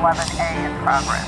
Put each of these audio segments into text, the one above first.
911A in progress.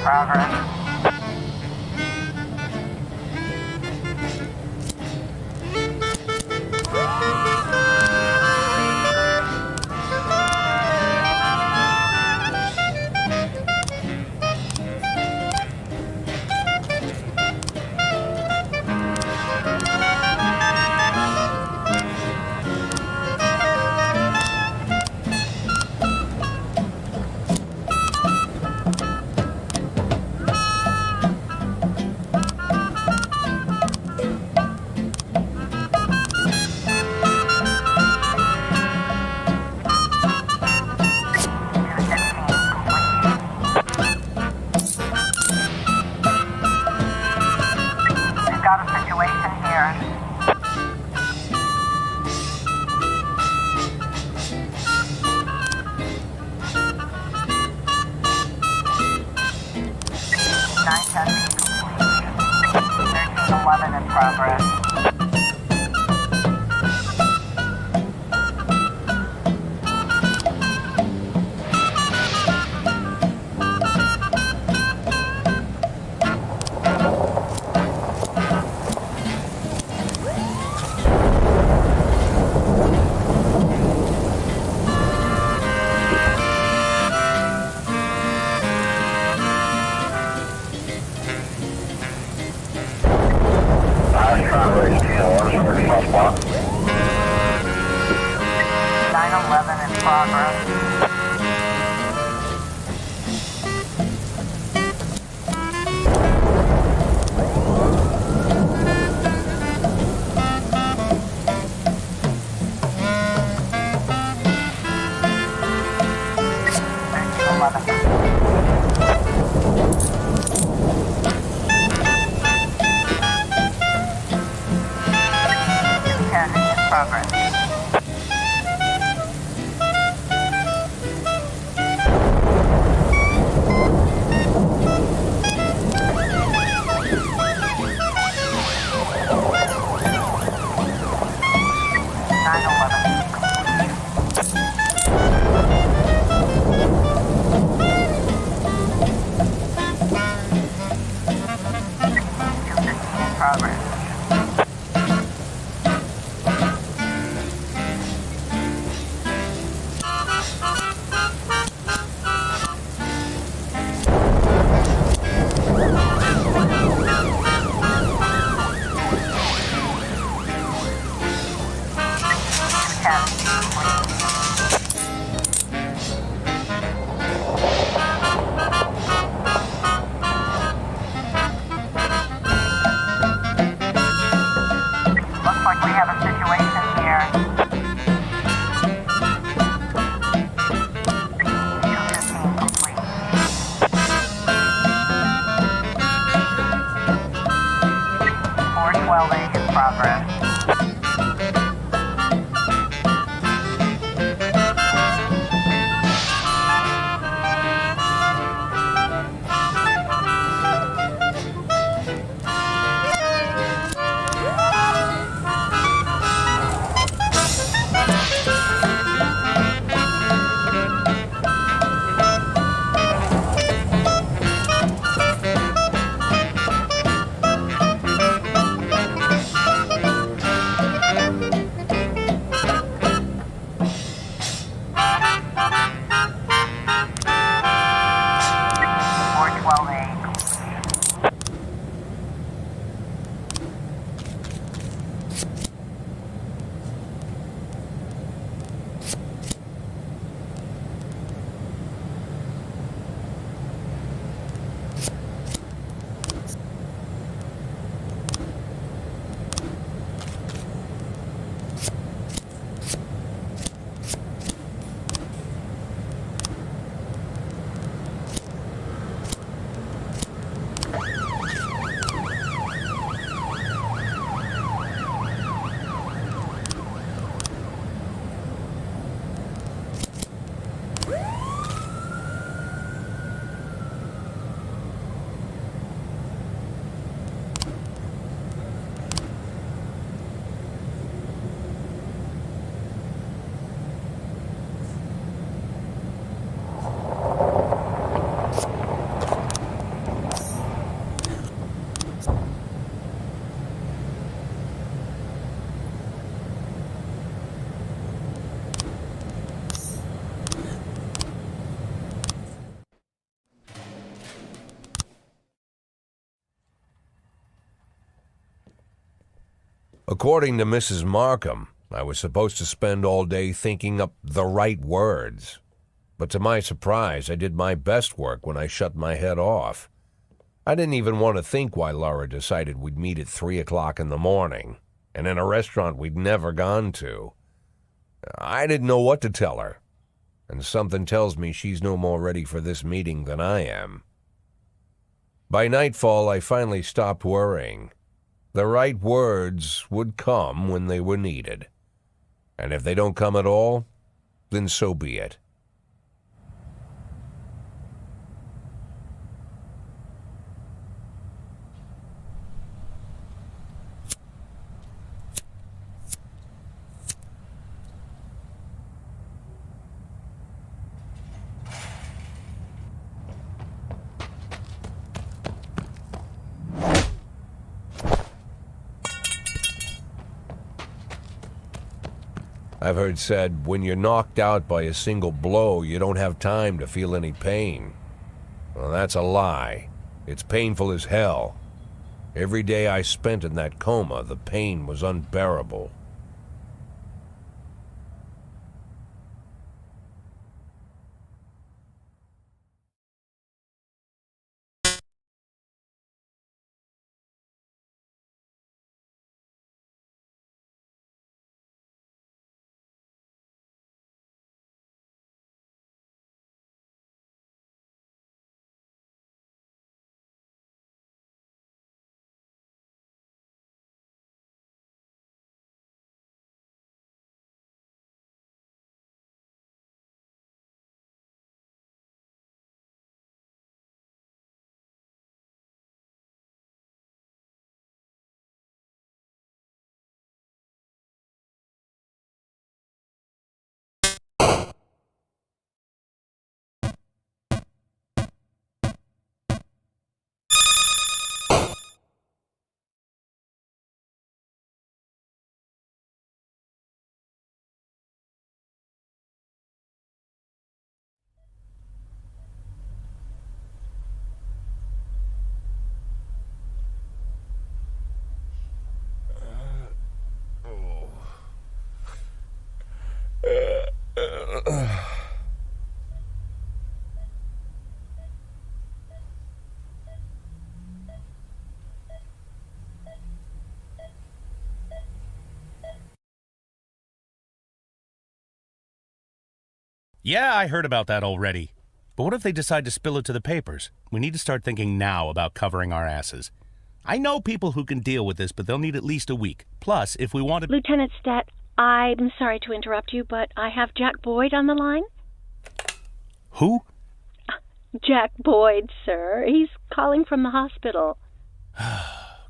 Progress. Got a situation here. Nine testing complete. 1311 in progress. Progress. Progress. According to Mrs. Markham, I was supposed to spend all day thinking up the right words. But to my surprise, I did my best work when I shut my head off. I didn't even want to think why Laura decided we'd meet at 3 o'clock in the morning, and in a restaurant we'd never gone to. I didn't know what to tell her, and something tells me she's no more ready for this meeting than I am. By nightfall, I finally stopped worrying. The right words would come when they were needed. And if they don't come at all, then so be it. I've heard said, when you're knocked out by a single blow, you don't have time to feel any pain. Well, that's a lie. It's painful as hell. Every day I spent in that coma, the pain was unbearable. Yeah, I heard about that already. But what if they decide to spill it to the papers? We need to start thinking now about covering our asses. I know people who can deal with this, but they'll need at least a week. Plus, if we want to... Lieutenant Stat, I'm sorry to interrupt you, but I have Jack Boyd on the line. Who? Jack Boyd, sir. He's calling from the hospital.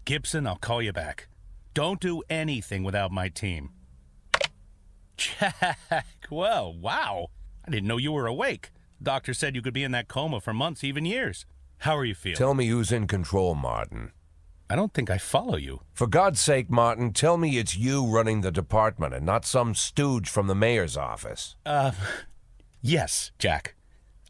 Gibson, I'll call you back. Don't do anything without my team. Jack, well, wow. I didn't know you were awake. Doctor said you could be in that coma for months, even years. How are you feeling? Tell me who's in control, Martin. I don't think I follow you. For God's sake, Martin, tell me it's you running the department and not some stooge from the mayor's office. Yes, Jack.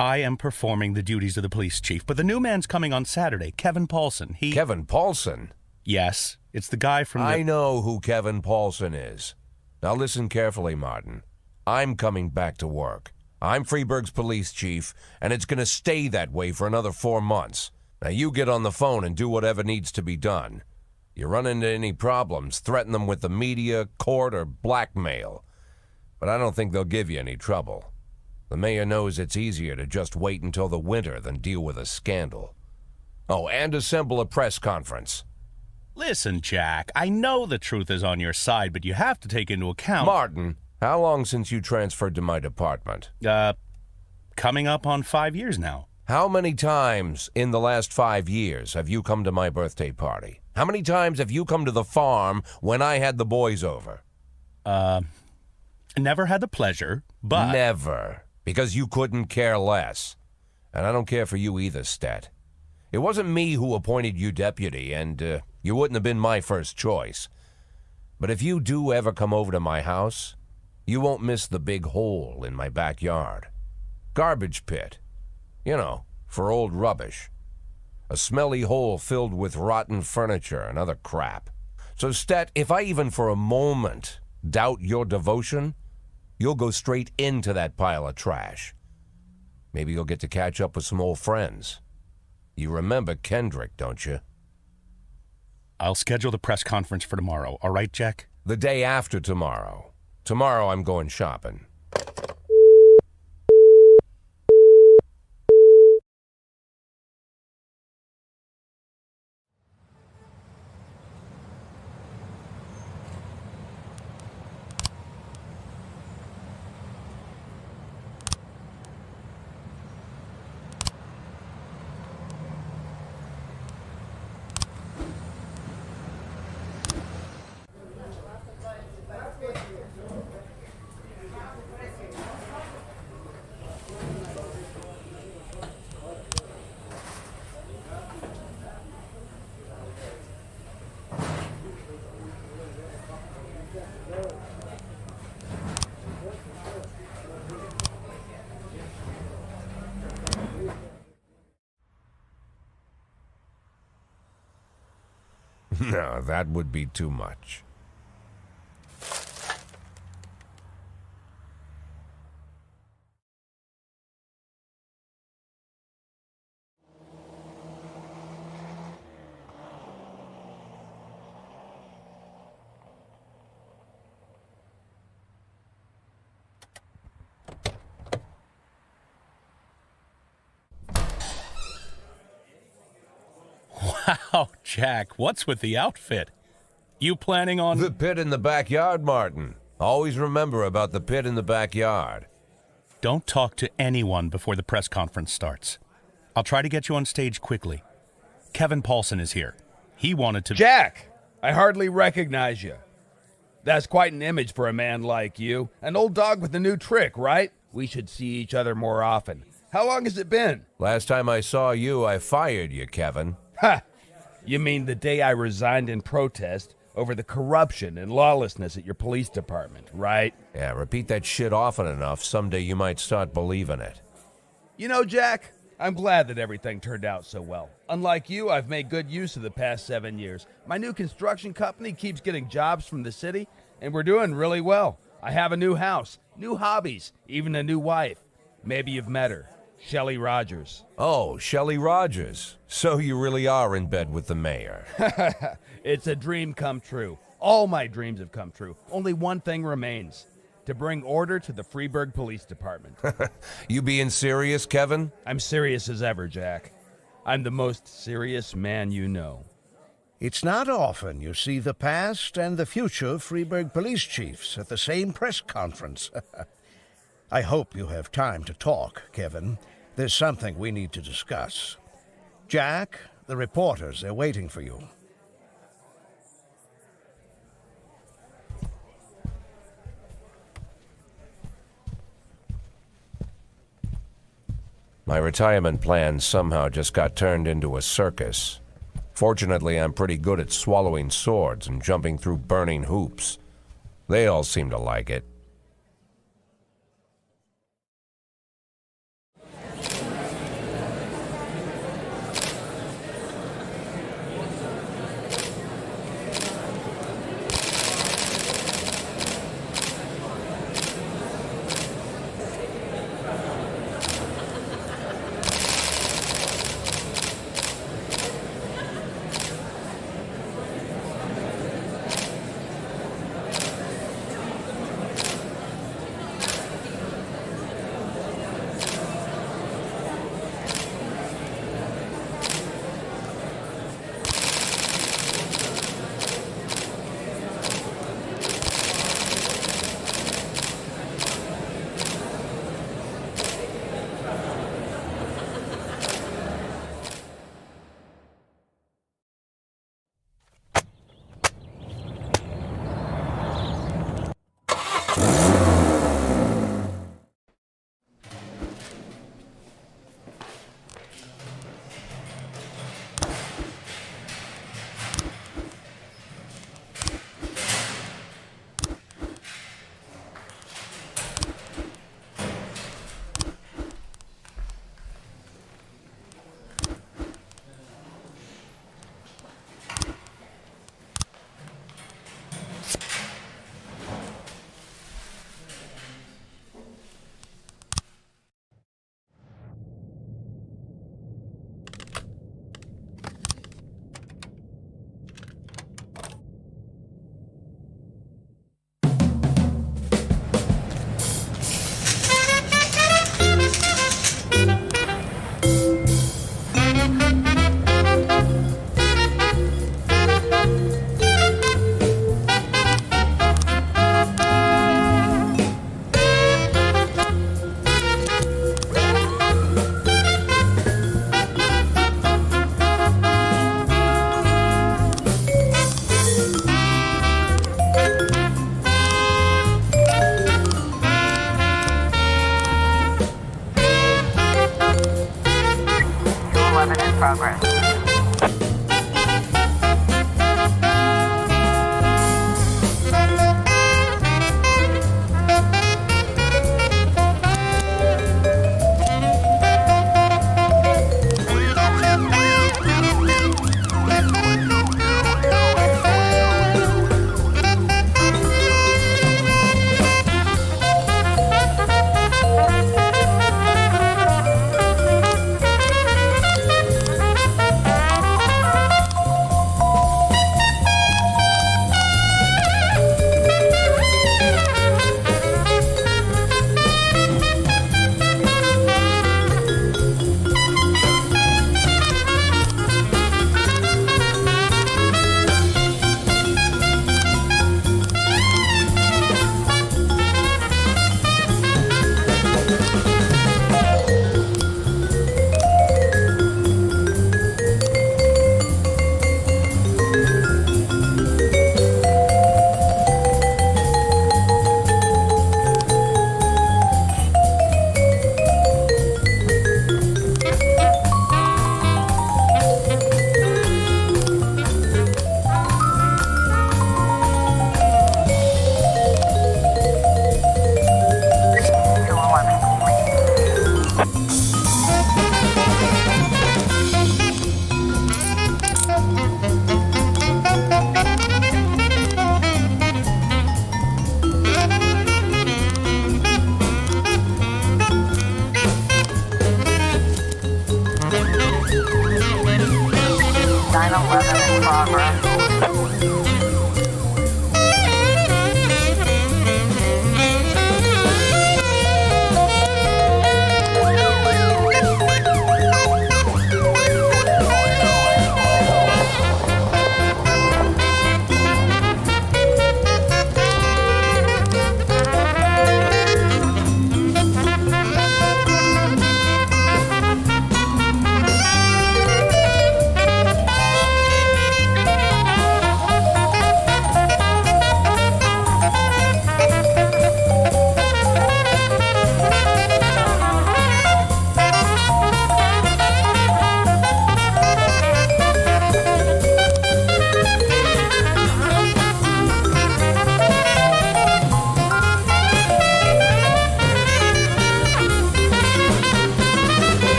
I am performing the duties of the police chief, but the new man's coming on Saturday, Kevin Paulson. Kevin Paulson? Yes, it's the guy from I know who Kevin Paulson is. Now listen carefully, Martin. I'm coming back to work. I'm Freeburg's police chief, and it's going to stay that way for another 4 months. Now you get on the phone and do whatever needs to be done. You run into any problems, threaten them with the media, court, or blackmail. But I don't think they'll give you any trouble. The mayor knows it's easier to just wait until the winter than deal with a scandal. Oh, and assemble a press conference. Listen, Jack, I know the truth is on your side, but you have to take into account... Martin, how long since you transferred to my department? Coming up on 5 years now. How many times in the last 5 years have you come to my birthday party? How many times have you come to the farm when I had the boys over? Never had the pleasure, but... Never. Because you couldn't care less. And I don't care for you either, Stat. It wasn't me who appointed you deputy, and you wouldn't have been my first choice. But if you do ever come over to my house, you won't miss the big hole in my backyard. Garbage pit. You know, for old rubbish. A smelly hole filled with rotten furniture and other crap. So, Stet, if I even for a moment doubt your devotion, you'll go straight into that pile of trash. Maybe you'll get to catch up with some old friends. You remember Kendrick, don't you? I'll schedule the press conference for tomorrow, all right, Jack? The day after tomorrow. Tomorrow I'm going shopping. No, that would be too much. Wow, Jack, what's with the outfit? You planning on... The pit in the backyard, Martin. Always remember about the pit in the backyard. Don't talk to anyone before the press conference starts. I'll try to get you on stage quickly. Kevin Paulson is here. He wanted to... Jack! I hardly recognize you. That's quite an image for a man like you. An old dog with a new trick, right? We should see each other more often. How long has it been? Last time I saw you, I fired you, Kevin. Ha! You mean the day I resigned in protest over the corruption and lawlessness at your police department, right? Yeah, repeat that shit often enough, someday you might start believing it. You know, Jack, I'm glad that everything turned out so well. Unlike you, I've made good use of the past 7 years. My new construction company keeps getting jobs from the city, and we're doing really well. I have a new house, new hobbies, even a new wife. Maybe you've met her. Shelley Rogers. Oh, Shelley Rogers. So you really are in bed with the mayor. It's a dream come true. All my dreams have come true. Only one thing remains. To bring order to the Freeburg Police Department. You being serious, Kevin? I'm serious as ever, Jack. I'm the most serious man you know. It's not often you see the past and the future Freeburg police chiefs at the same press conference. I hope you have time to talk, Kevin. There's something we need to discuss. Jack, the reporters are waiting for you. My retirement plan somehow just got turned into a circus. Fortunately, I'm pretty good at swallowing swords and jumping through burning hoops. They all seem to like it.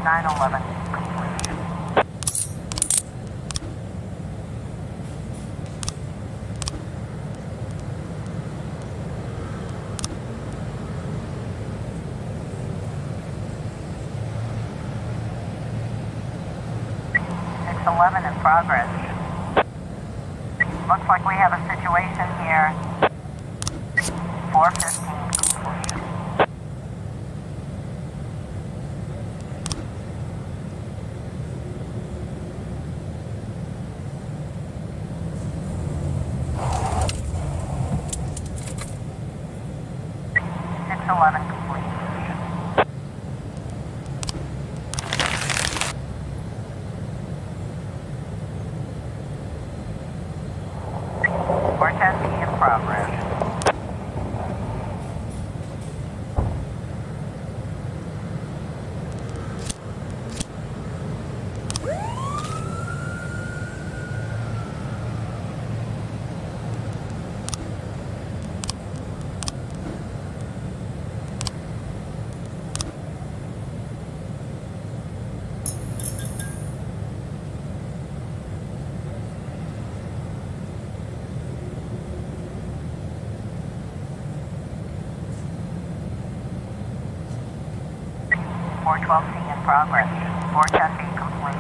911 complete. It's 11 in progress. Looks like we have a situation here. 415 complete. It's 11 complete. 410 in progress. Four 12C in progress. 410B complete.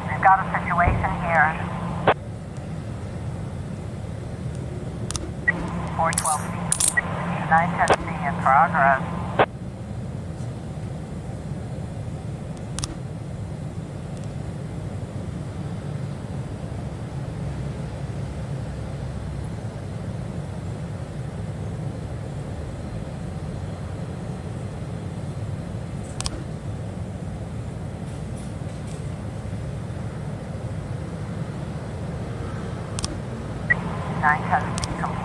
We've got a situation here. 412C. 910C in progress. Nine ten complete.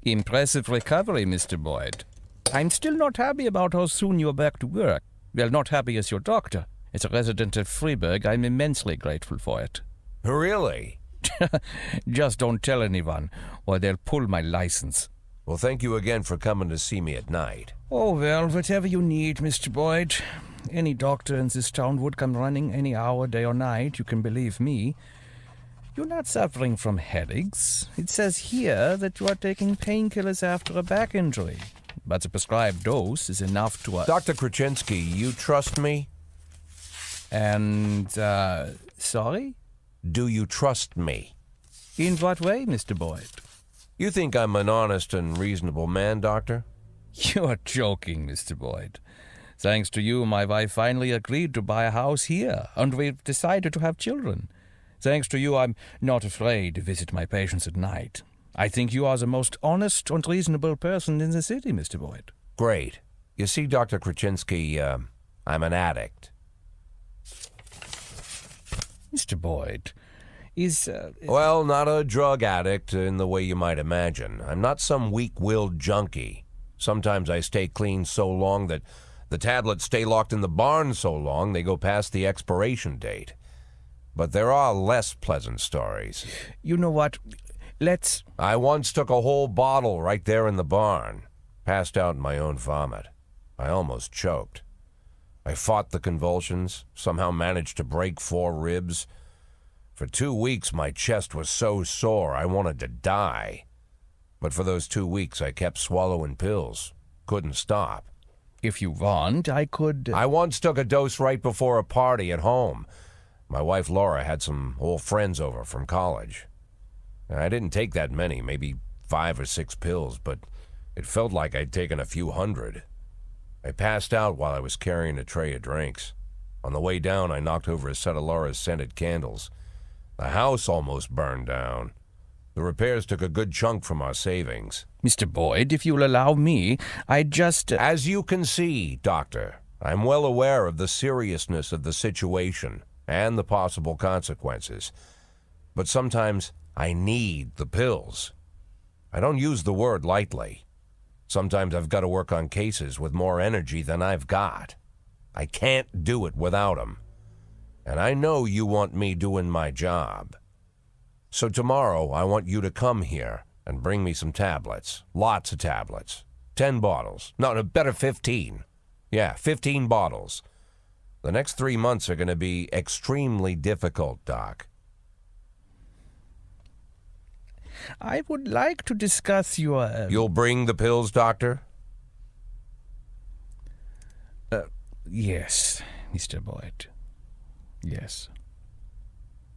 Impressive recovery, Mr. Boyd. I'm still not happy about how soon you're back to work. Well, not happy as your doctor. As a resident of Freiburg, I'm immensely grateful for it. Really? Just don't tell anyone, or they'll pull my license. Well, thank you again for coming to see me at night. Oh, well, whatever you need, Mr. Boyd. Any doctor in this town would come running any hour, day or night, you can believe me. You're not suffering from headaches. It says here that you are taking painkillers after a back injury. But the prescribed dose is enough to... Dr. Krasinski, you trust me? And, sorry? Do you trust me? In what way, Mr. Boyd? You think I'm an honest and reasonable man, Doctor? You're joking, Mr. Boyd. Thanks to you, my wife finally agreed to buy a house here, and we've decided to have children. Thanks to you, I'm not afraid to visit my patients at night. I think you are the most honest and reasonable person in the city, Mr. Boyd. Great. You see, Dr. Kraczynski, I'm an addict. Mr. Boyd, is... Well, not a drug addict in the way you might imagine. I'm not some weak-willed junkie. Sometimes I stay clean so long that the tablets stay locked in the barn so long they go past the expiration date. But there are less pleasant stories. You know what? Let's... I once took a whole bottle right there in the barn. Passed out in my own vomit. I almost choked. I fought the convulsions, somehow managed to break 4 ribs. For 2 weeks, my chest was so sore I wanted to die. But for those 2 weeks, I kept swallowing pills. Couldn't stop. If you want, I could... I once took a dose right before a party at home. My wife Laura had some old friends over from college. I didn't take that many, maybe 5 or 6 pills, but it felt like I'd taken a few hundred. I passed out while I was carrying a tray of drinks. On the way down, I knocked over a set of Laura's scented candles. The house almost burned down. The repairs took a good chunk from our savings. Mr. Boyd, if you'll allow me, I'd just... As you can see, Doctor, I'm well aware of the seriousness of the situation and the possible consequences. But sometimes I need the pills. I don't use the word lightly. Sometimes I've got to work on cases with more energy than I've got. I can't do it without them. And I know you want me doing my job. So tomorrow I want you to come here and bring me some tablets. Lots of tablets. 10 bottles. No, better 15. Yeah, 15 bottles. The next 3 months are going to be extremely difficult, Doc. I would like to discuss your... You'll bring the pills, Doctor? Yes, Mr. Boyd. Yes.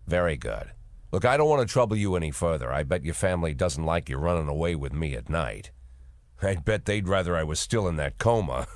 Very good. Look, I don't want to trouble you any further. I bet your family doesn't like you running away with me at night. I'd bet they'd rather I was still in that coma.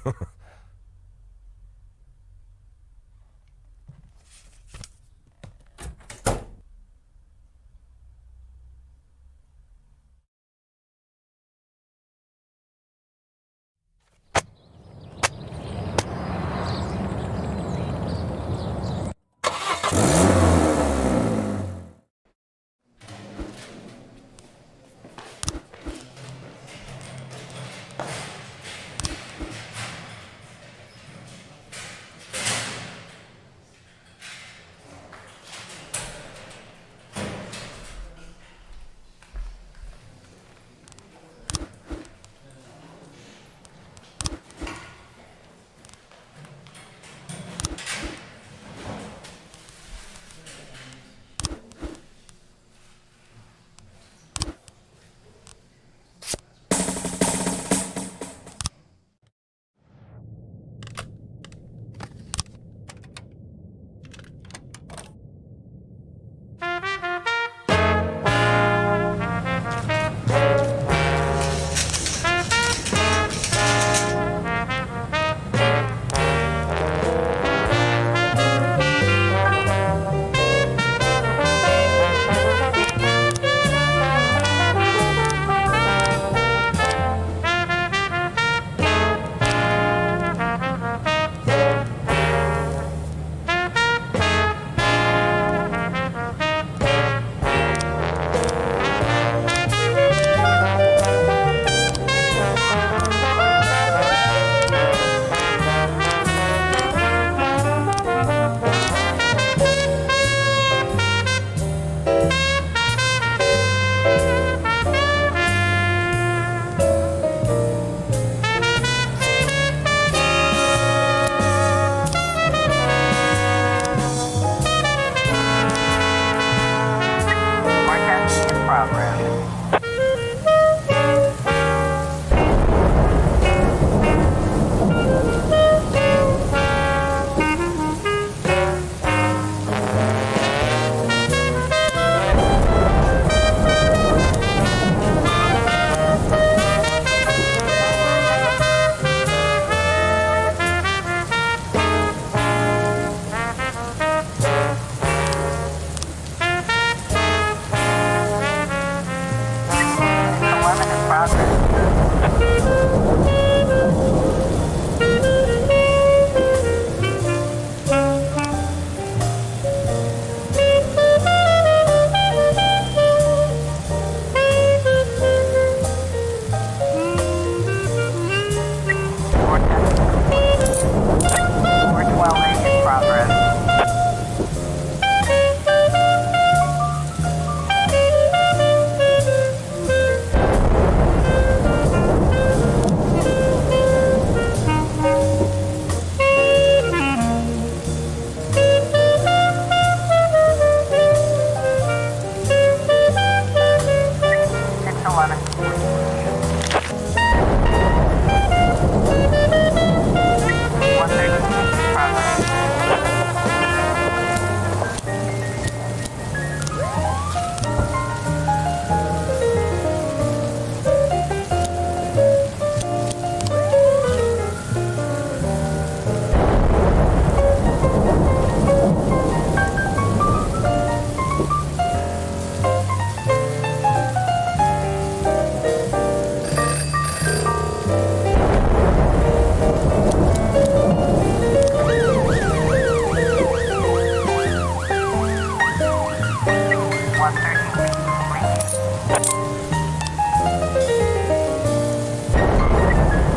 complete.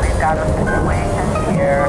We've got a situation here.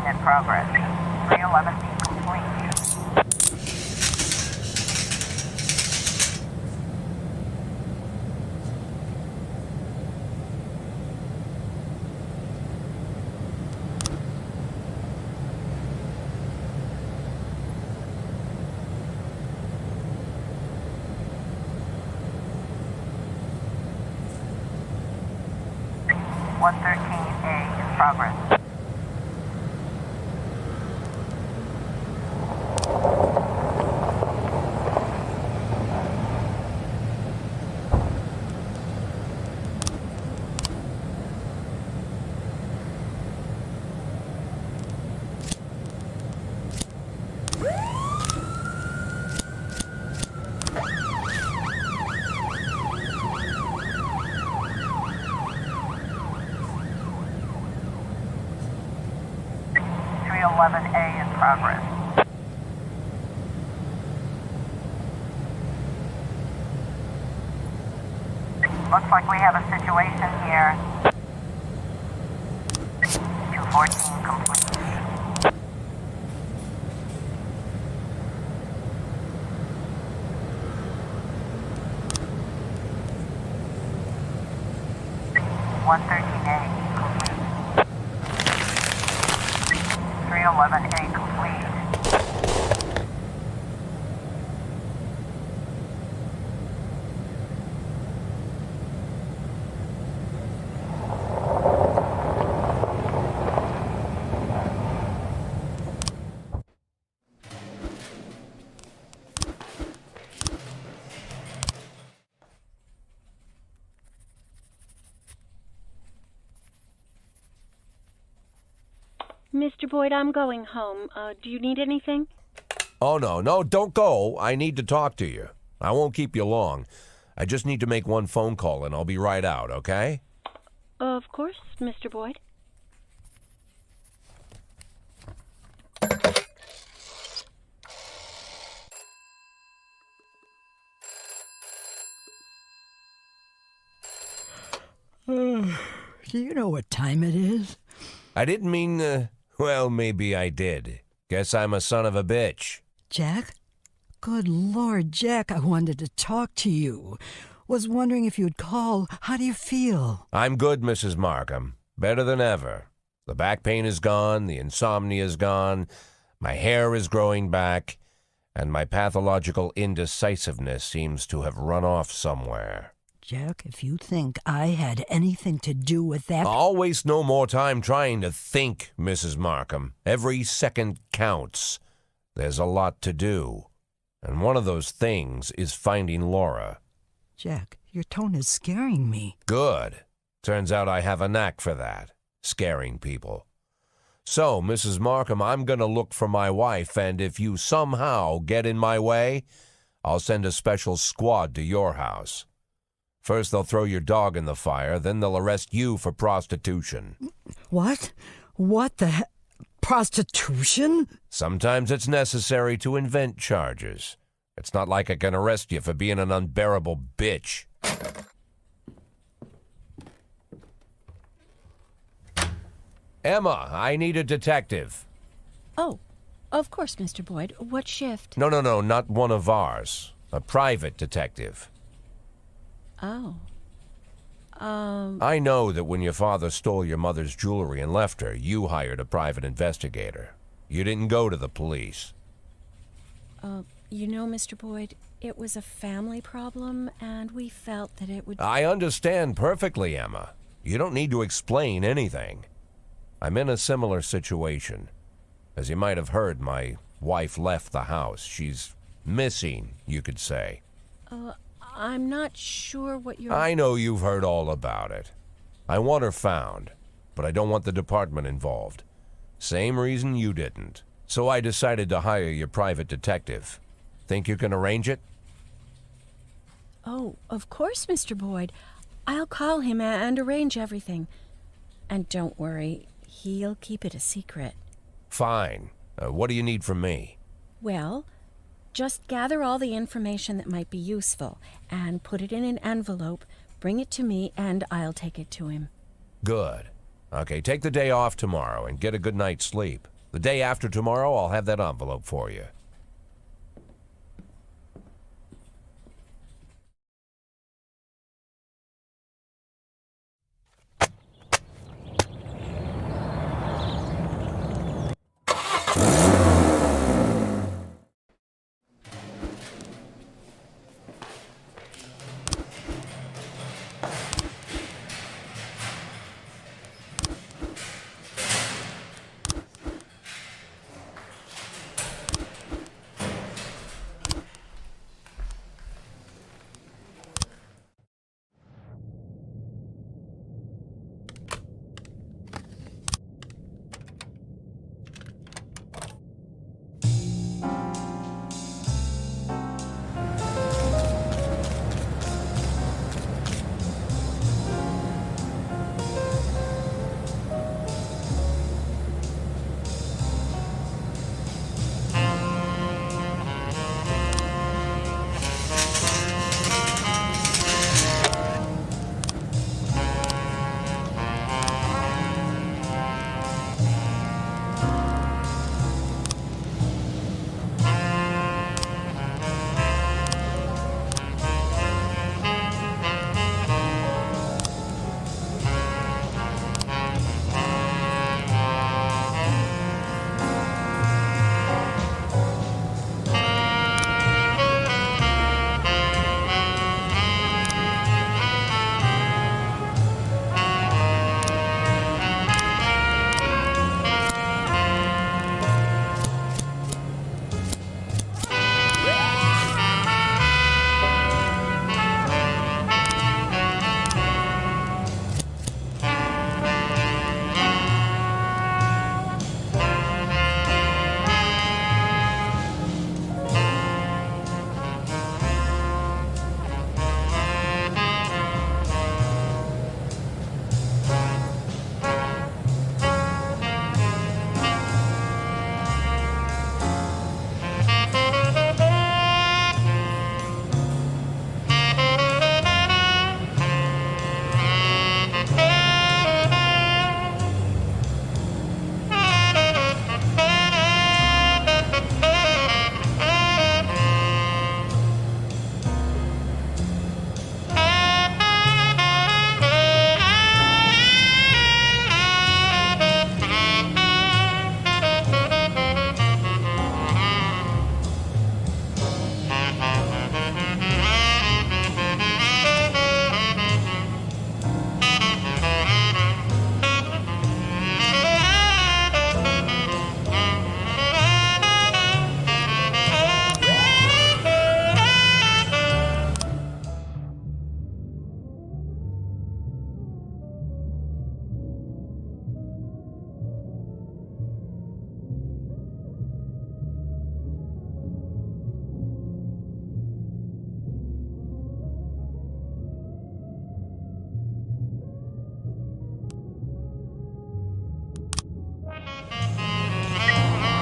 In progress. 311 complete. A in progress. A in progress. Looks like we have a situation here. 214 complete. A complete. 311A complete. Mr. Boyd, I'm going home. Do you need anything? Oh, no, don't go. I need to talk to you. I won't keep you long. I just need to make one phone call and I'll be right out, okay? Of course, Mr. Boyd. Do you know what time it is? I didn't mean, well, maybe I did. Guess I'm a son of a bitch. Jack? Good Lord, Jack, I wanted to talk to you. Was wondering if you'd call. How do you feel? I'm good, Mrs. Markham. Better than ever. The back pain is gone, the insomnia is gone, my hair is growing back, and my pathological indecisiveness seems to have run off somewhere. Jack, if you think I had anything to do with that... I'll waste no more time trying to think, Mrs. Markham. Every second counts. There's a lot to do. And one of those things is finding Laura. Jack, your tone is scaring me. Good. Turns out I have a knack for that, scaring people. So, Mrs. Markham, I'm going to look for my wife, and if you somehow get in my way, I'll send a special squad to your house. First, they'll throw your dog in the fire, then they'll arrest you for prostitution. What? What the prostitution? Sometimes it's necessary to invent charges. It's not like I can arrest you for being an unbearable bitch. Emma, I need a detective. Oh, of course, Mr. Boyd. What shift? No, not one of ours. A private detective. Oh. I know that when your father stole your mother's jewelry and left her, you hired a private investigator. You didn't go to the police. You know, Mr. Boyd, it was a family problem, and we felt that it would... I understand perfectly, Emma. You don't need to explain anything. I'm in a similar situation. As you might have heard, my wife left the house. She's missing, you could say. I'm not sure what you're... I know you've heard all about it. I want her found, but I don't want the department involved. Same reason you didn't. So I decided to hire your private detective. Think you can arrange it? Oh, of course, Mr. Boyd. I'll call him and arrange everything. And don't worry, he'll keep it a secret. Fine. What do you need from me? Well, just gather all the information that might be useful and put it in an envelope, bring it to me, and I'll take it to him. Good. Okay, take the day off tomorrow and get a good night's sleep. The day after tomorrow, I'll have that envelope for you.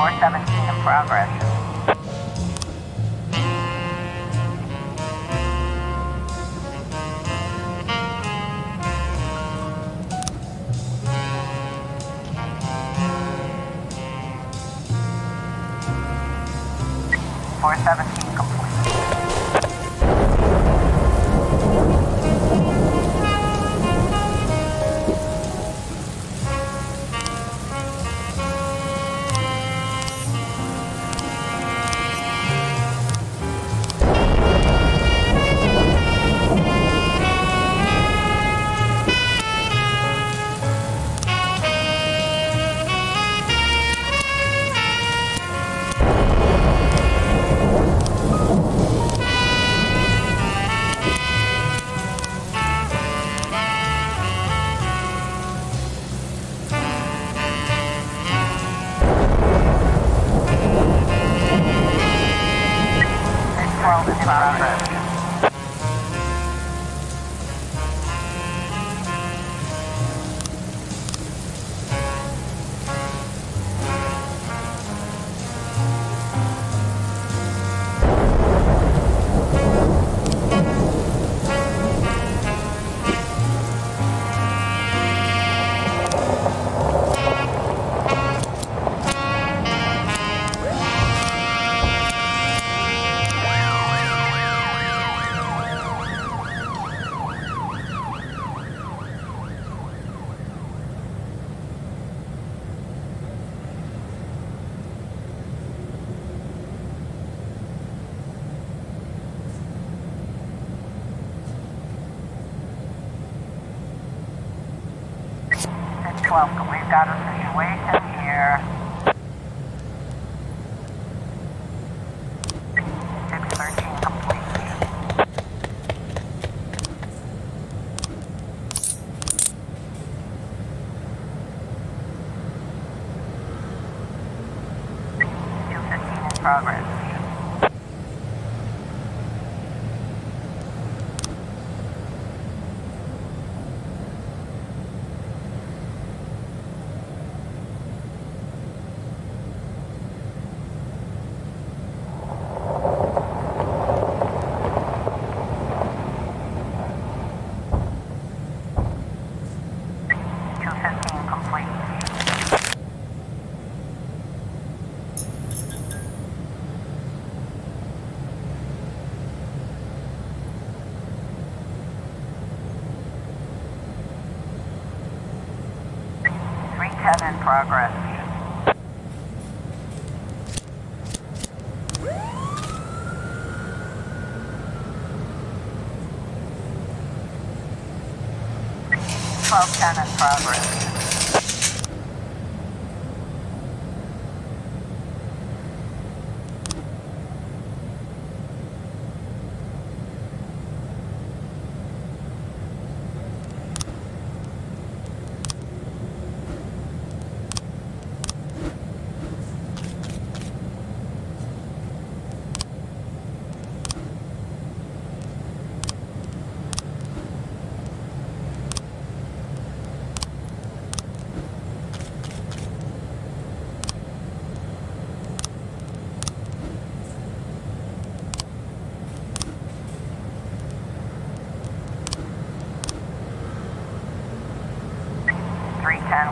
Four 17 in progress. progress. Welcome. We've got a situation here. 613 complete. In progress. In progress. In progress.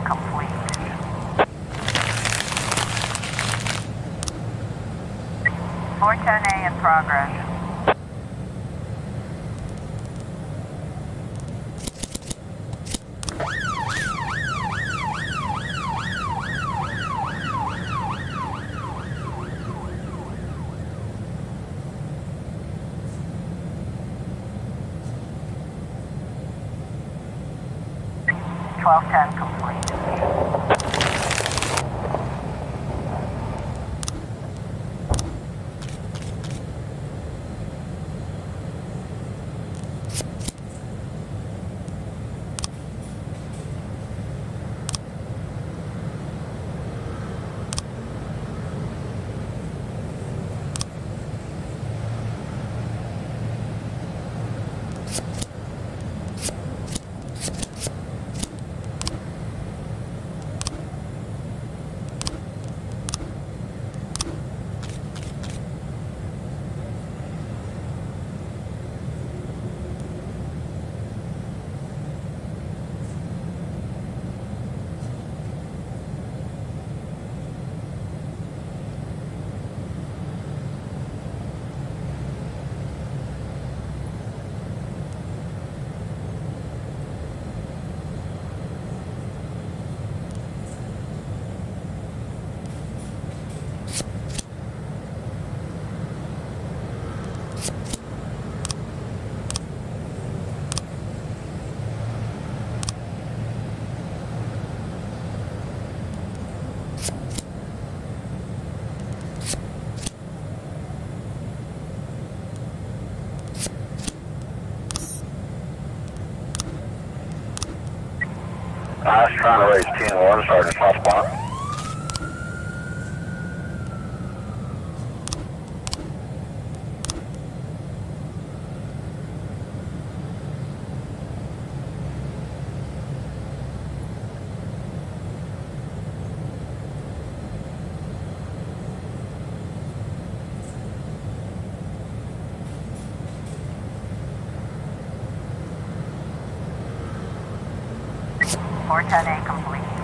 Complete. 410A in progress. Complete. I was trying to raise 10-1, Sergeant Southpaw. 410A complete.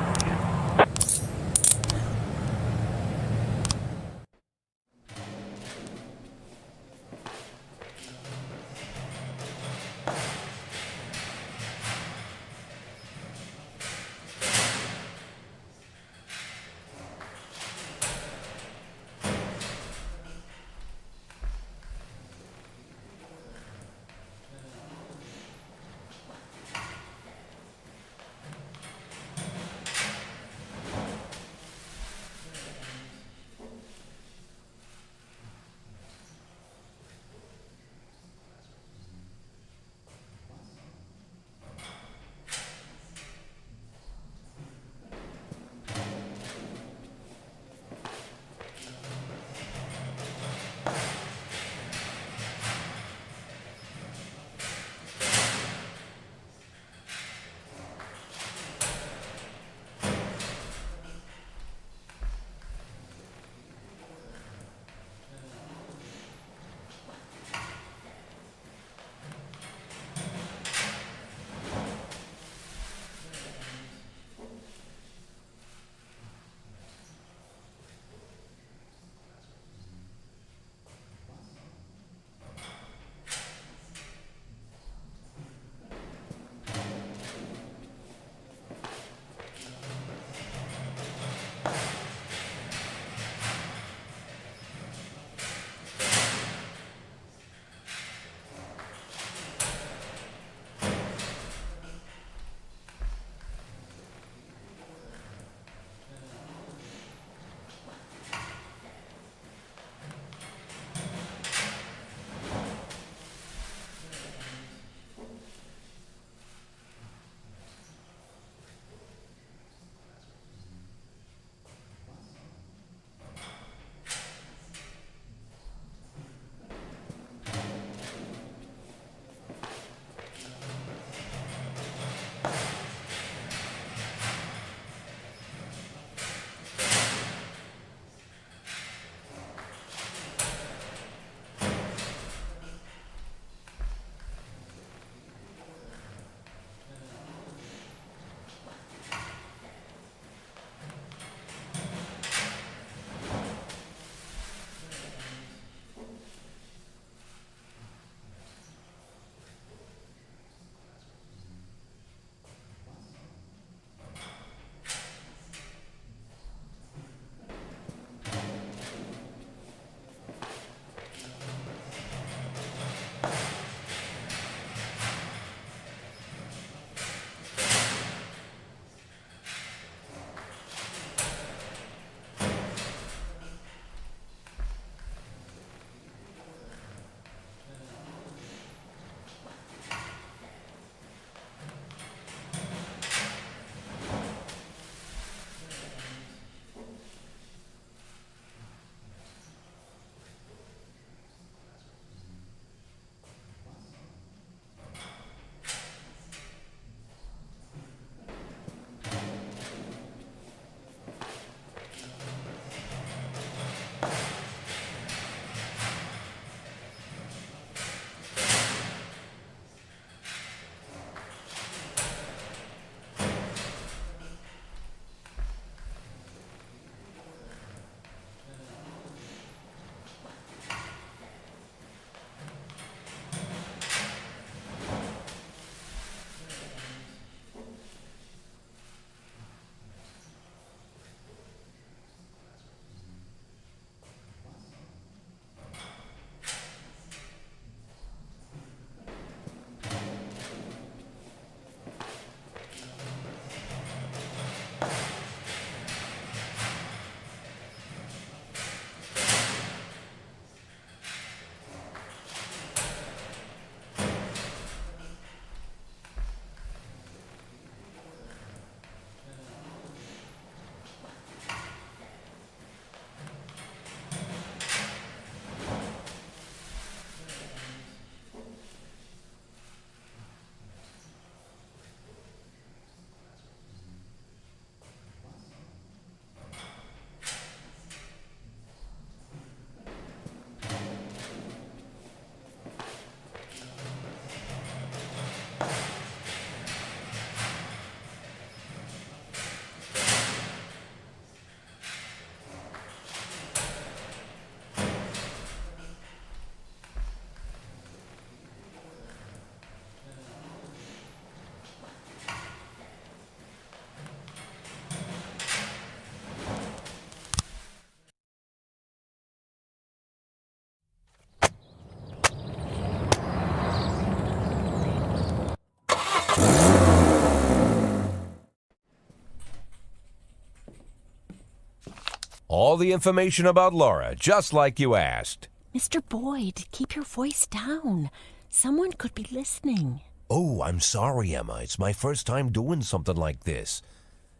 All the information about Laura, just like you asked. Mr. Boyd, keep your voice down. Someone could be listening. Oh, I'm sorry, Emma. It's my first time doing something like this.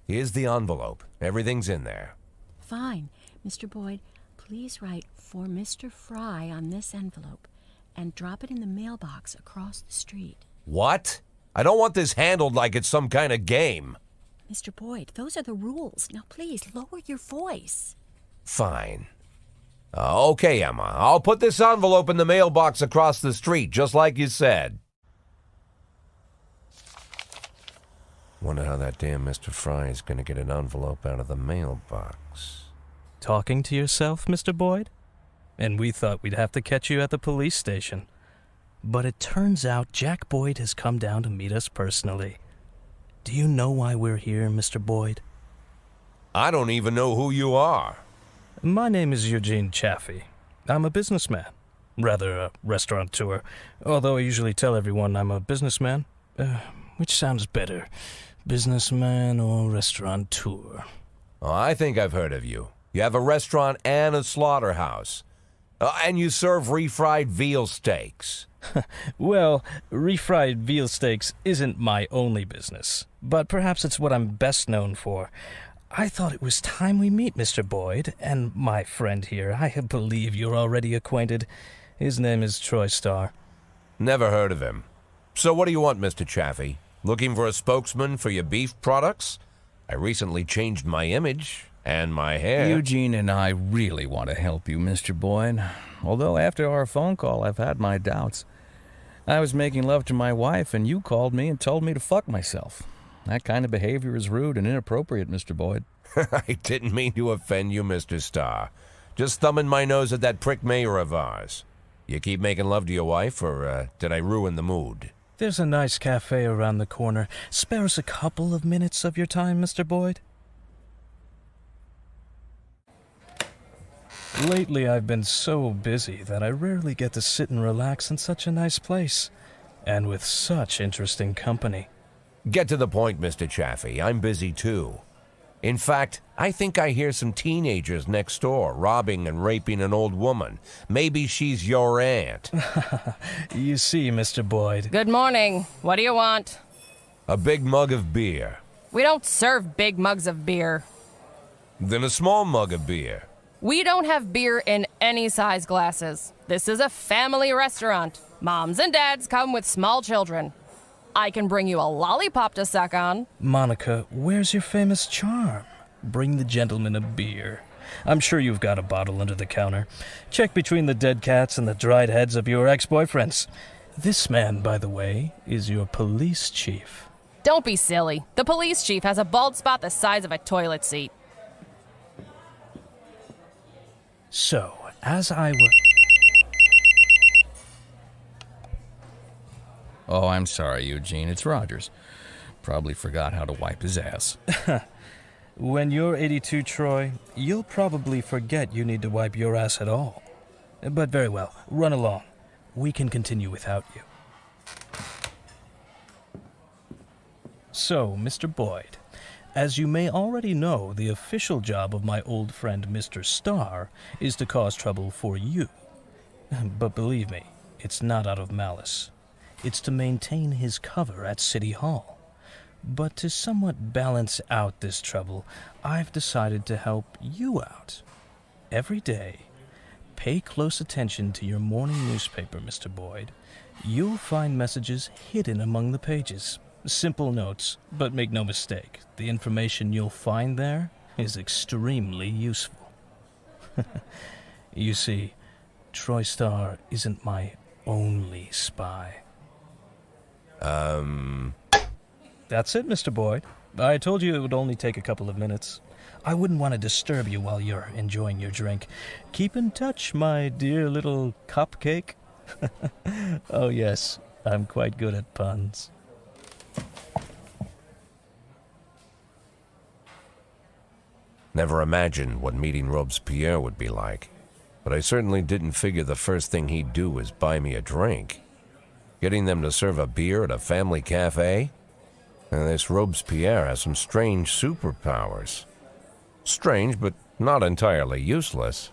Here's the envelope. Everything's in there. Fine. Mr. Boyd, please write for Mr. Fry on this envelope and drop it in the mailbox across the street. What? I don't want this handled like it's some kind of game. Mr. Boyd, those are the rules. Now please lower your voice. Fine. Okay, Emma. I'll put this envelope in the mailbox across the street, just like you said. Wonder how that damn Mr. Fry is going to get an envelope out of the mailbox. Talking to yourself, Mr. Boyd? And we thought we'd have to catch you at the police station. But it turns out Jack Boyd has come down to meet us personally. Do you know why we're here, Mr. Boyd? I don't even know who you are. My name is Eugene Chaffee. I'm a businessman. Rather, a restaurateur. Although I usually tell everyone I'm a businessman. Which sounds better? Businessman or restaurateur? Oh, I think I've heard of you. You have a restaurant and a slaughterhouse. And you serve refried veal steaks. Well, refried veal steaks isn't my only business, but perhaps it's what I'm best known for. I thought it was time we meet Mr. Boyd, and my friend here. I believe you're already acquainted. His name is Troy Starr. Never heard of him. So what do you want, Mr. Chaffee? Looking for a spokesman for your beef products? I recently changed my image and my hair. Eugene and I really want to help you, Mr. Boyd. Although after our phone call, I've had my doubts. I was making love to my wife, and you called me and told me to fuck myself. That kind of behavior is rude and inappropriate, Mr. Boyd. I didn't mean to offend you, Mr. Starr. Just thumbing my nose at that prick mayor of ours. You keep making love to your wife, or did I ruin the mood? There's a nice cafe around the corner. Spare us a couple of minutes of your time, Mr. Boyd. Lately, I've been so busy that I rarely get to sit and relax in such a nice place, and with such interesting company. Get to the point, Mr. Chaffee. I'm busy, too. In fact, I think I hear some teenagers next door robbing and raping an old woman. Maybe she's your aunt. You see, Mr. Boyd. Good morning. What do you want? A big mug of beer. We don't serve big mugs of beer. Then a small mug of beer. We don't have beer in any size glasses. This is a family restaurant. Moms and dads come with small children. I can bring you a lollipop to suck on. Monica, where's your famous charm? Bring the gentleman a beer. I'm sure you've got a bottle under the counter. Check between the dead cats and the dried heads of your ex-boyfriends. This man, by the way, is your police chief. Don't be silly. The police chief has a bald spot the size of a toilet seat. So, as I were... Oh, I'm sorry, Eugene. It's Rogers. Probably forgot how to wipe his ass. When you're 82, Troy, you'll probably forget you need to wipe your ass at all. But very well, run along. We can continue without you. So, Mr. Boyd, as you may already know, the official job of my old friend Mr. Starr is to cause trouble for you. But believe me, it's not out of malice. It's to maintain his cover at City Hall. But to somewhat balance out this trouble, I've decided to help you out. Every day, pay close attention to your morning newspaper, Mr. Boyd. You'll find messages hidden among the pages. Simple notes, but make no mistake, the information you'll find there is extremely useful. You see, Troy Starr isn't my only spy. That's it, Mr. Boyd. I told you it would only take a couple of minutes. I wouldn't want to disturb you while you're enjoying your drink. Keep in touch, my dear little cupcake. Oh, yes, I'm quite good at puns. Never imagined what meeting Robespierre would be like. But I certainly didn't figure the first thing he'd do was buy me a drink. Getting them to serve a beer at a family cafe? And this Robespierre has some strange superpowers. Strange, but Not entirely useless.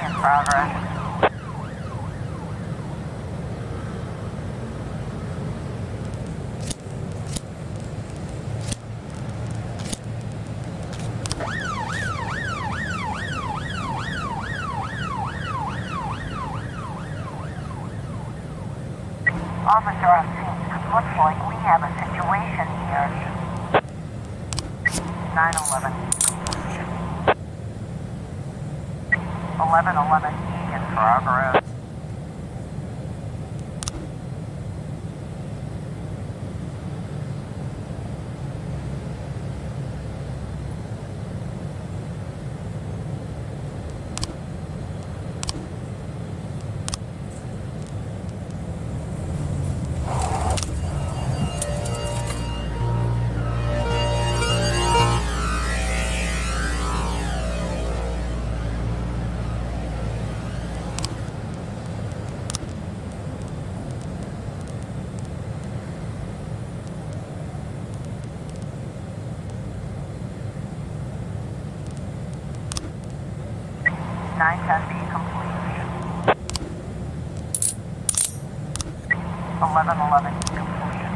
in progress. Officer on scene, looks like we have a situation here. 911. 1111E in progress. 910B complete. 1111 completion.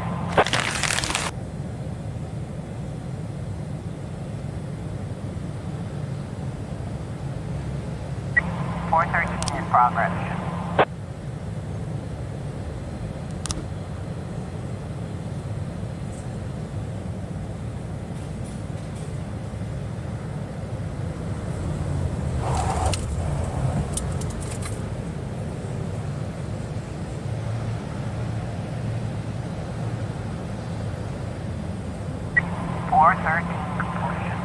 413 in progress. 413 completion.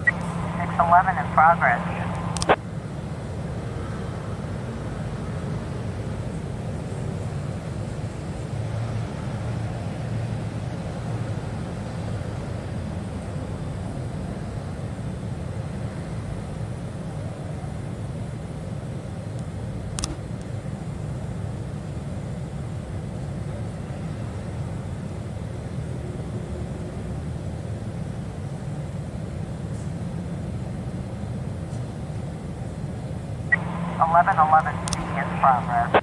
611 in progress. 1111C in progress.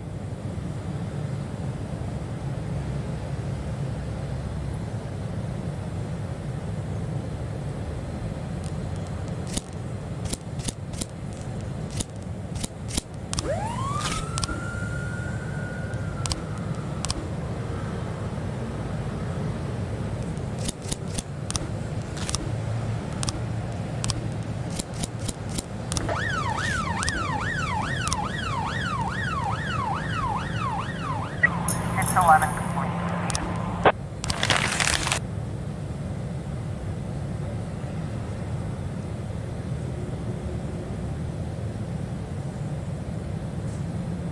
611 complete.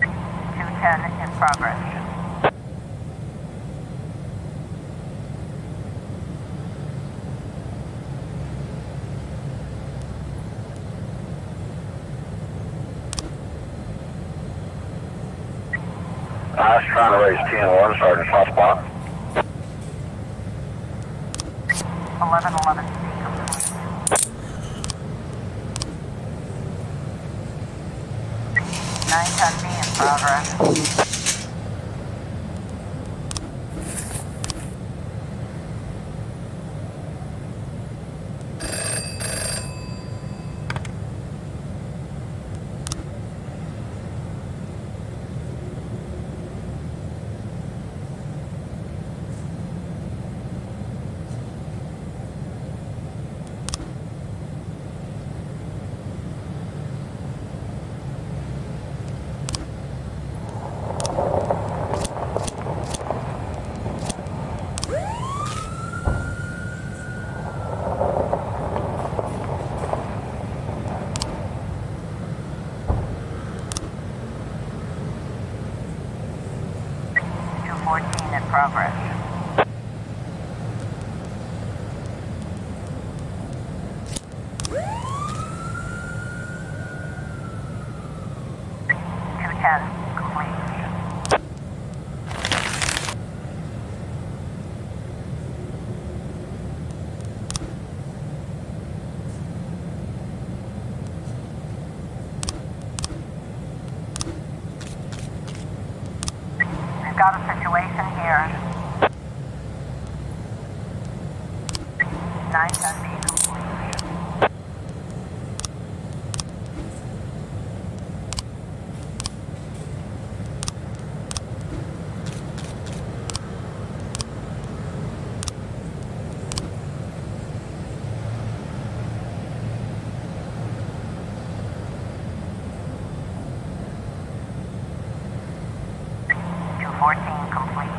210 in progress. I was trying to raise 10-1, Sergeant Hotspot. 1111C complete. 910B in progress. 214 in progress. 210 complete. 'We've got a situation here. 910B complete. 214 complete.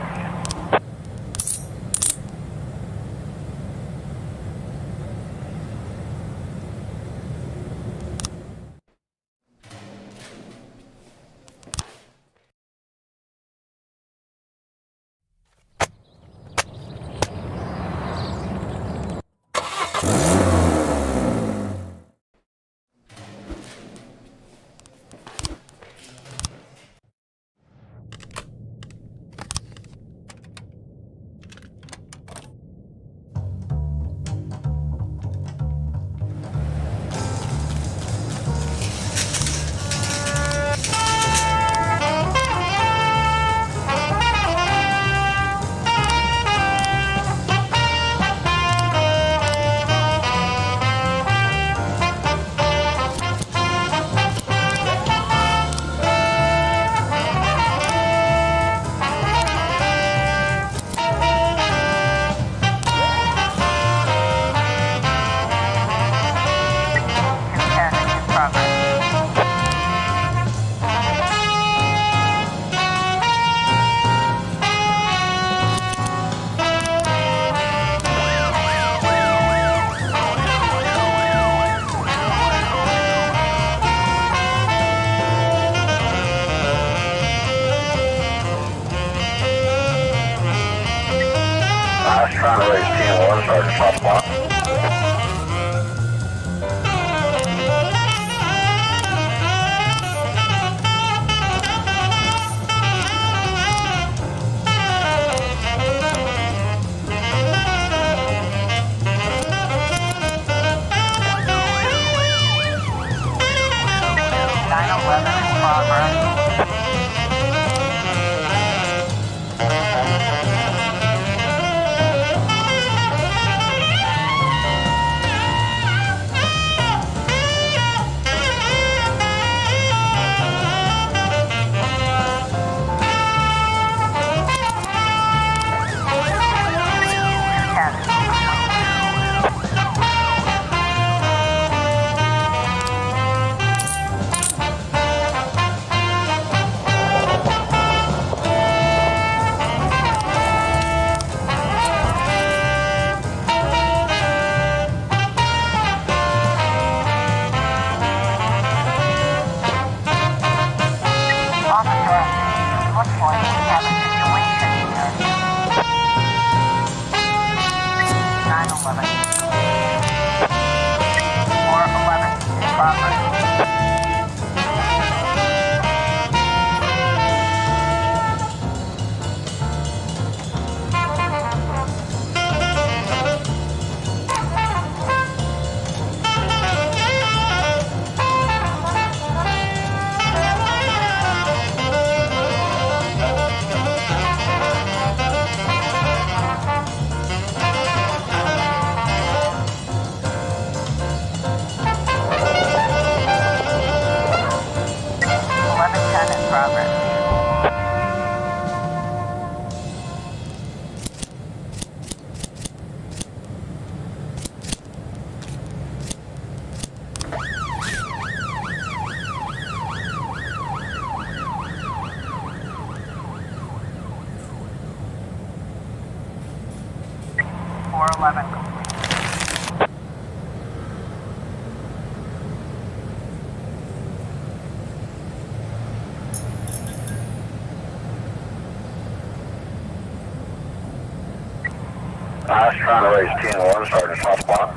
I was trying to raise 10-1, starting at top spot.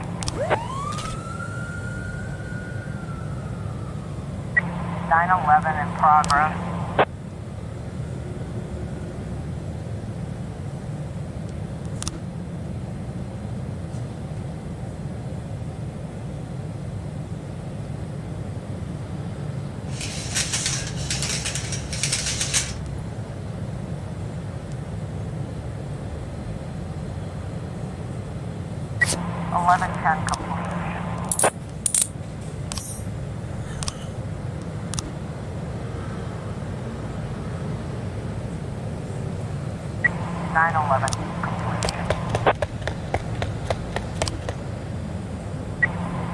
911 in progress. Eleven ten complete. 911 complete.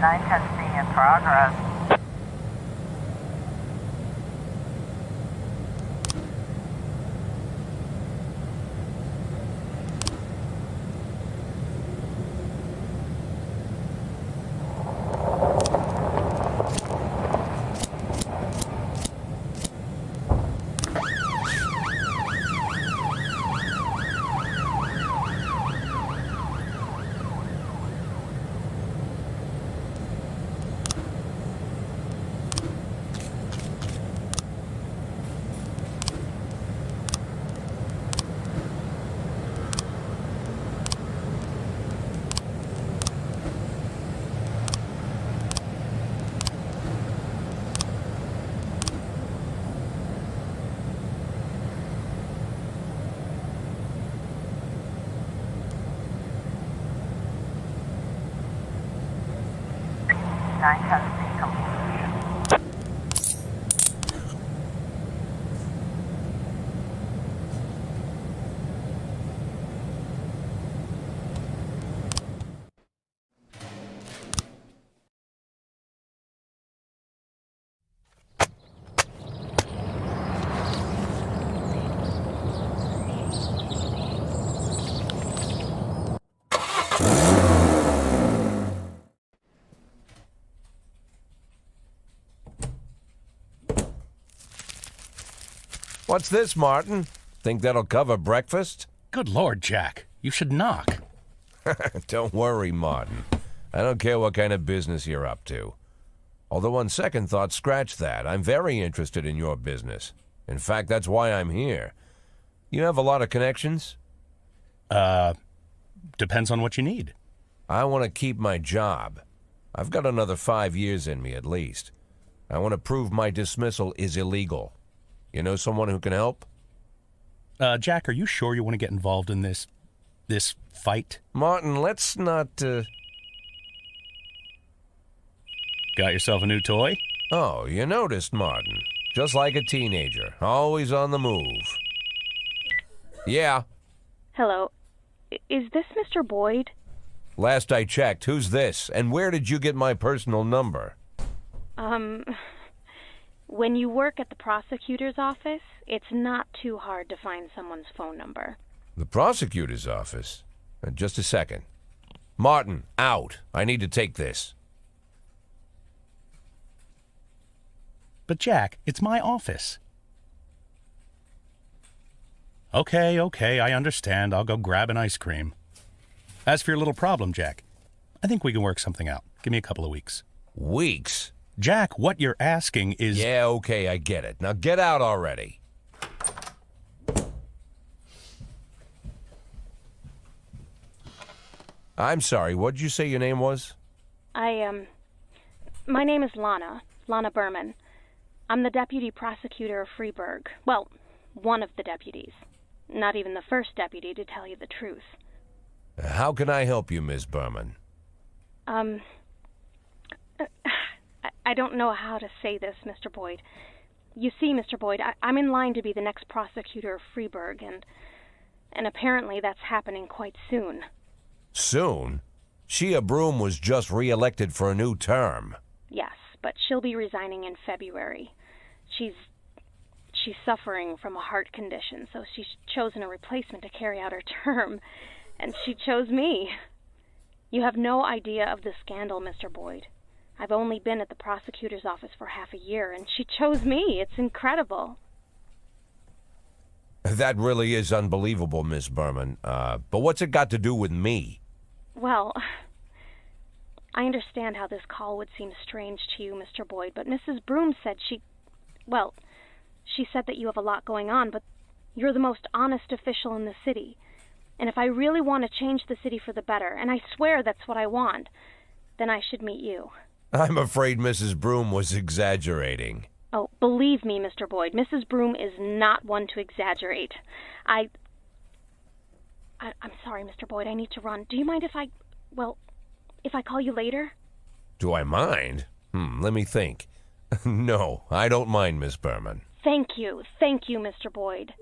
910C in progress. Nine ten complete. What's this, Martin? Think that'll cover breakfast? Good Lord, Jack. You should knock. Don't worry, Martin. I don't care what kind of business you're up to. Although on second thought, scratch that. I'm very interested in your business. In fact, that's why I'm here. You have a lot of connections? Depends on what you need. I want to keep my job. I've got another 5 years in me at least. I want to prove my dismissal is illegal. You know someone who can help? Jack, are you sure you want to get involved in this fight? Martin, let's not, Got yourself a new toy? Oh, you noticed, Martin. Just like a teenager, always on the move. Yeah. Hello. Is this Mr. Boyd? Last I checked, who's this? And where did you get my personal number? When you work at the prosecutor's office, it's not too hard to find someone's phone number. The prosecutor's office? Just a second. Martin, out. I need to take this. But Jack, it's my office. Okay, I understand. I'll go grab an ice cream. As for your little problem, Jack, I think we can work something out. Give me a couple of weeks. Weeks? Jack, what you're asking is... Yeah, okay, I get it. Now get out already. I'm sorry, what did you say your name was? My name is Lana Berman. I'm the deputy prosecutor of Freeburg. Well, one of the deputies. Not even the first deputy, to tell you the truth. How can I help you, Miss Berman? I don't know how to say this, Mr. Boyd. You see, Mr. Boyd, I'm in line to be the next prosecutor of Freeburg, and apparently that's happening quite soon. Soon? Shea Broom was just re-elected for a new term. Yes, but she'll be resigning in February. She's suffering from a heart condition, so she's chosen a replacement to carry out her term, and she chose me. You have no idea of the scandal, Mr. Boyd. I've only been at the prosecutor's office for half a year, and she chose me. It's incredible. That really is unbelievable, Miss Berman. But what's it got to do with me? Well, I understand how this call would seem strange to you, Mr. Boyd, but Mrs. Broom said she said that you have a lot going on, but you're the most honest official in the city. And if I really want to change the city for the better, and I swear that's what I want, then I should meet you. I'm afraid Mrs. Broom was exaggerating. Oh, believe me, Mr. Boyd, Mrs. Broom is not one to exaggerate. I'm sorry, Mr. Boyd, I need to run. Do you mind if I call you later? Do I mind? Let me think. No, I don't mind, Miss Berman. Thank you, Mr. Boyd.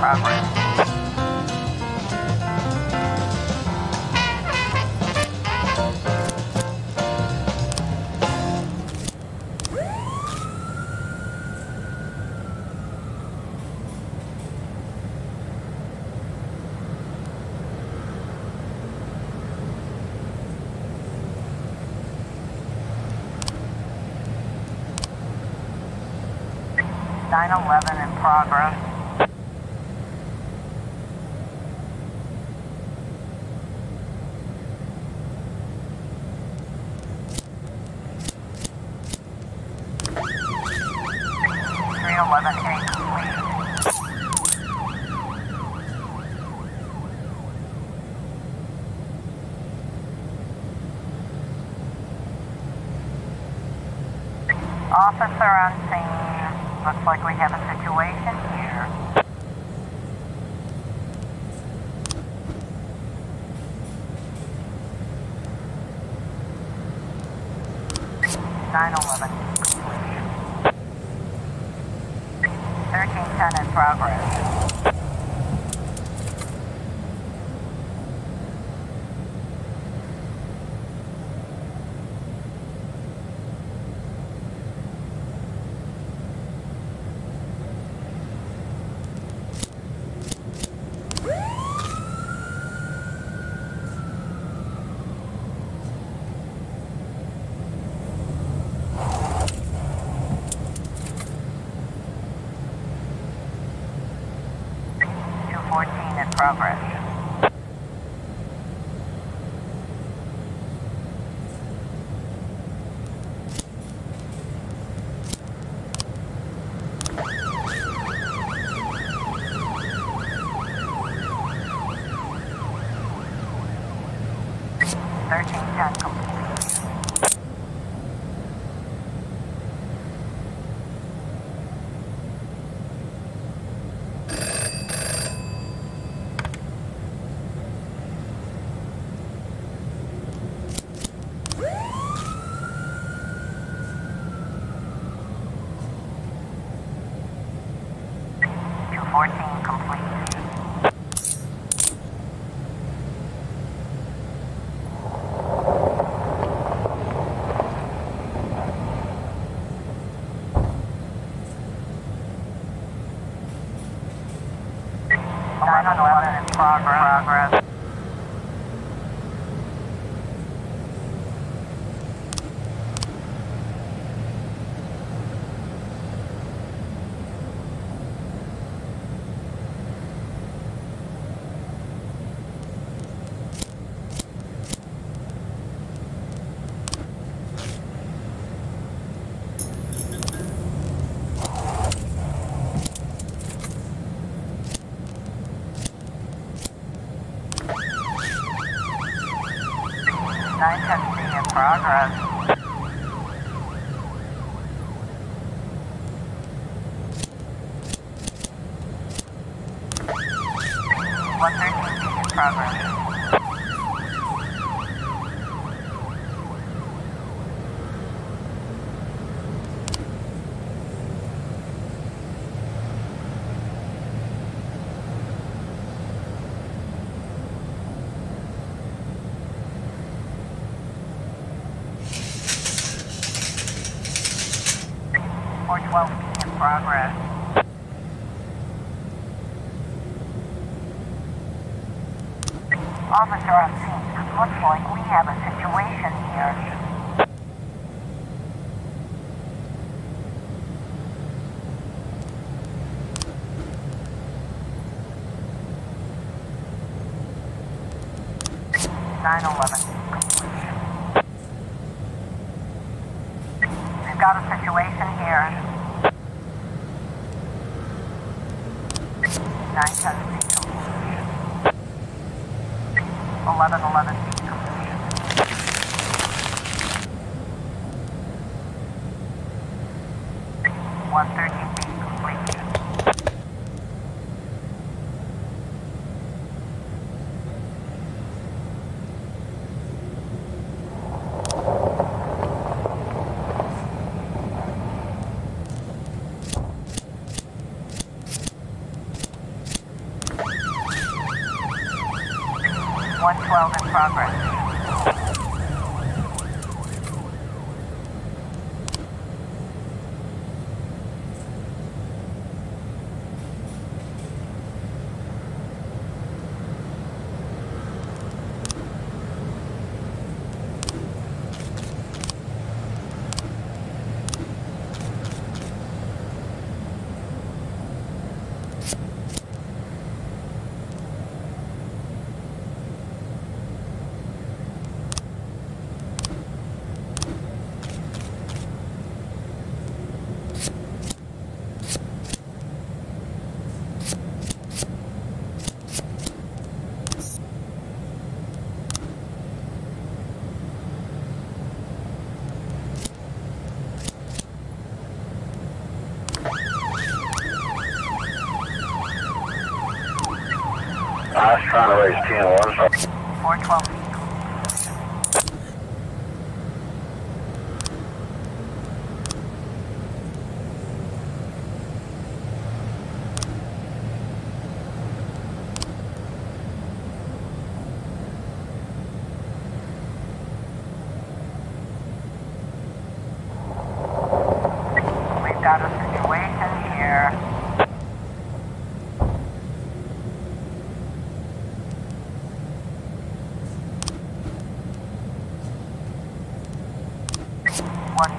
progress. (911) in progress. (311A complete). Officer on scene. Looks like we have a situation here. (911) complete. 1310 in progress. In progress. (1310) complete. (214) complete. (911) in progress. (910C in progress. (113B in progress. (412B in progress. Officer on scene. Looks like we have a situation here. (911) complete. We've got a situation here. 910C complete. 1111B complete. (130B complete. 112 in progress. I was trying to raise 10-1, so 412. We've got a situation here.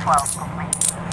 Complete.